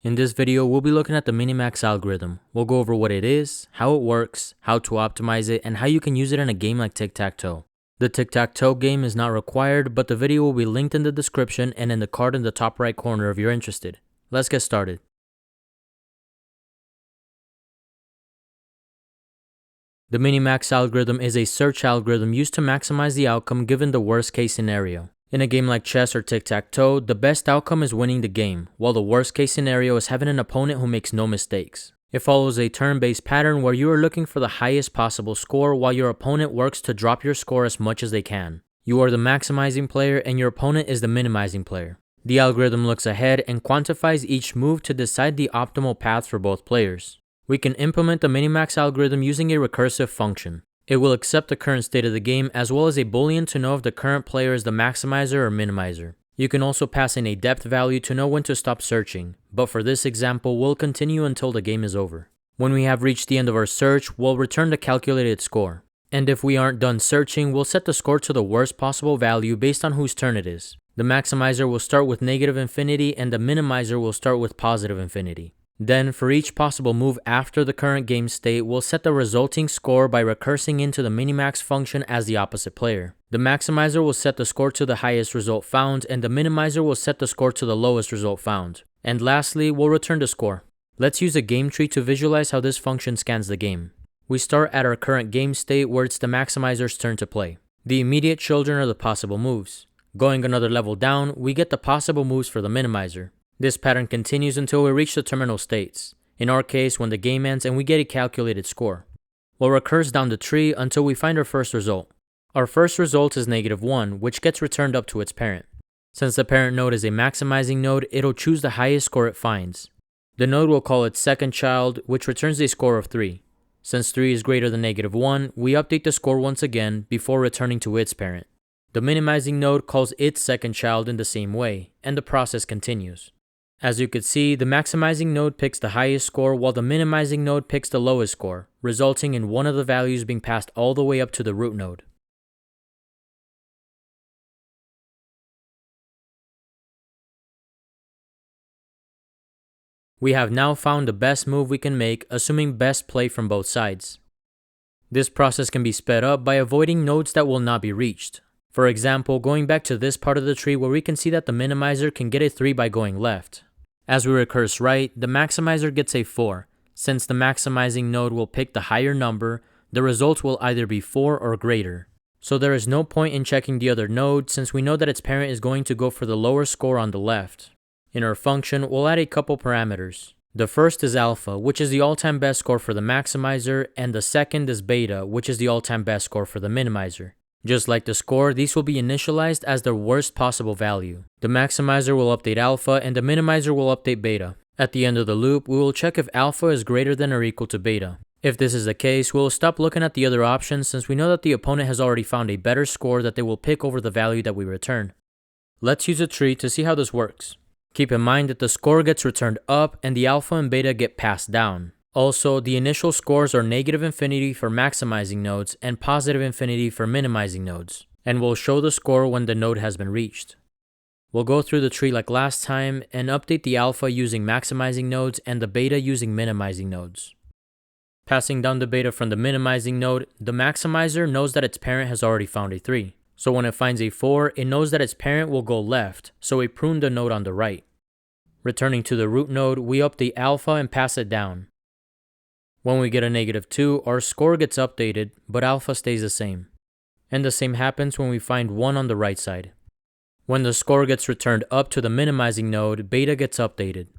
In this video, we'll be looking at the Minimax algorithm. We'll go over what it is, how it works, how to optimize it, and how you can use it in a game like Tic-Tac-Toe. The Tic-Tac-Toe game is not required, but the video will be linked in the description and in the card in the top right corner if you're interested. Let's get started. The Minimax algorithm is a search algorithm used to maximize the outcome given the worst case scenario. In a game like chess or tic-tac-toe, the best outcome is winning the game, while the worst case scenario is having an opponent who makes no mistakes. It follows a turn-based pattern where you are looking for the highest possible score while your opponent works to drop your score as much as they can. You are the maximizing player and your opponent is the minimizing player. The algorithm looks ahead and quantifies each move to decide the optimal path for both players. We can implement the Minimax algorithm using a recursive function. It will accept the current state of the game as well as a boolean to know if the current player is the maximizer or minimizer. You can also pass in a depth value to know when to stop searching, but for this example, we'll continue until the game is over. When we have reached the end of our search, we'll return the calculated score. And if we aren't done searching, we'll set the score to the worst possible value based on whose turn it is. The maximizer will start with negative infinity and the minimizer will start with positive infinity. Then, for each possible move after the current game state, we'll set the resulting score by recursing into the Minimax function as the opposite player. The maximizer will set the score to the highest result found, and the minimizer will set the score to the lowest result found. And lastly, we'll return the score. Let's use a game tree to visualize how this function scans the game. We start at our current game state where it's the maximizer's turn to play. The immediate children are the possible moves. Going another level down, we get the possible moves for the minimizer. This pattern continues until we reach the terminal states, in our case when the game ends and we get a calculated score. We'll recurse down the tree until we find our first result. Our first result is -1, which gets returned up to its parent. Since the parent node is a maximizing node, it'll choose the highest score it finds. The node will call its second child, which returns a score of 3. Since 3 is greater than -1, we update the score once again before returning to its parent. The minimizing node calls its second child in the same way, and the process continues. As you could see, the maximizing node picks the highest score while the minimizing node picks the lowest score, resulting in one of the values being passed all the way up to the root node. We have now found the best move we can make, assuming best play from both sides. This process can be sped up by avoiding nodes that will not be reached. For example, going back to this part of the tree where we can see that the minimizer can get a 3 by going left. As we recurse right, the maximizer gets a 4. Since the maximizing node will pick the higher number, the result will either be 4 or greater. So there is no point in checking the other node since we know that its parent is going to go for the lower score on the left. In our function, we'll add a couple parameters. The first is alpha, which is the all-time best score for the maximizer, and the second is beta, which is the all-time best score for the minimizer. Just like the score, these will be initialized as their worst possible value. The maximizer will update alpha and the minimizer will update beta. At the end of the loop, we will check if alpha is greater than or equal to beta. If this is the case, we will stop looking at the other options since we know that the opponent has already found a better score that they will pick over the value that we return. Let's use a tree to see how this works. Keep in mind that the score gets returned up and the alpha and beta get passed down. Also, the initial scores are negative infinity for maximizing nodes and positive infinity for minimizing nodes, and we'll show the score when the node has been reached. We'll go through the tree like last time and update the alpha using maximizing nodes and the beta using minimizing nodes. Passing down the beta from the minimizing node, the maximizer knows that its parent has already found a 3. So when it finds a 4, it knows that its parent will go left, so we prune the node on the right. Returning to the root node, we update alpha and pass it down. When we get a -2, our score gets updated, but alpha stays the same. And the same happens when we find 1 on the right side. When the score gets returned up to the minimizing node, beta gets updated.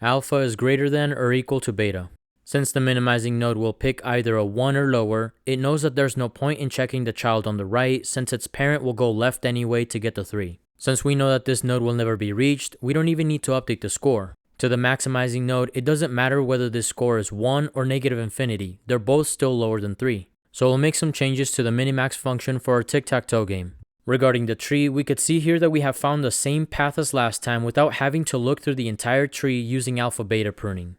Alpha is greater than or equal to beta. Since the minimizing node will pick either a 1 or lower, it knows that there's no point in checking the child on the right since its parent will go left anyway to get the 3. Since we know that this node will never be reached, we don't even need to update the score. To the maximizing node, it doesn't matter whether this score is 1 or negative infinity, they're both still lower than 3. So we'll make some changes to the Minimax function for our tic-tac-toe game. Regarding the tree, we could see here that we have found the same path as last time without having to look through the entire tree using Alpha-Beta Pruning.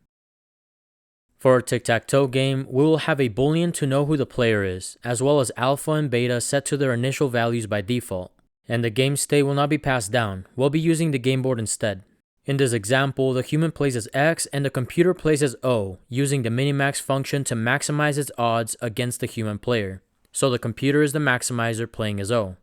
For our tic-tac-toe game, we will have a boolean to know who the player is, as well as alpha and beta set to their initial values by default. And the game state will not be passed down, we'll be using the game board instead. In this example, the human plays as X and the computer plays as O, using the Minimax function to maximize its odds against the human player. So the computer is the maximizer playing as O.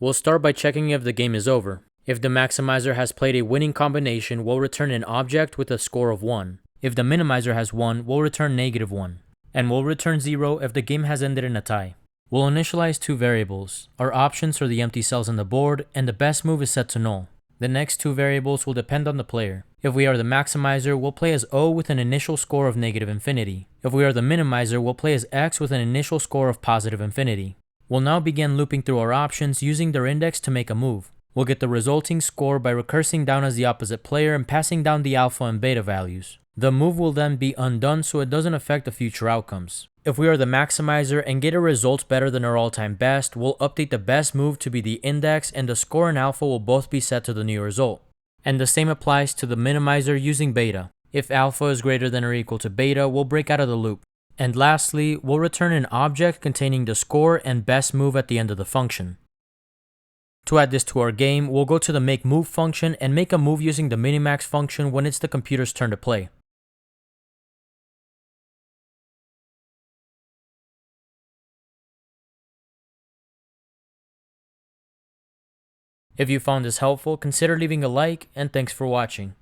We'll start by checking if the game is over. If the maximizer has played a winning combination, we'll return an object with a score of 1. If the minimizer has won, we'll return -1. And we'll return 0 if the game has ended in a tie. We'll initialize two variables. Our options are the empty cells on the board, and the best move is set to null. The next two variables will depend on the player. If we are the maximizer, we'll play as O with an initial score of -infinity. If we are the minimizer, we'll play as X with an initial score of +infinity. We'll now begin looping through our options using their index to make a move. We'll get the resulting score by recursing down as the opposite player and passing down the alpha and beta values. The move will then be undone so it doesn't affect the future outcomes. If we are the maximizer and get a result better than our all-time best, we'll update the best move to be the index, and the score and alpha will both be set to the new result. And the same applies to the minimizer using beta. If alpha is greater than or equal to beta, we'll break out of the loop. And lastly, we'll return an object containing the score and best move at the end of the function. To add this to our game, we'll go to the make move function and make a move using the Minimax function when it's the computer's turn to play. If you found this helpful, consider leaving a like, and thanks for watching.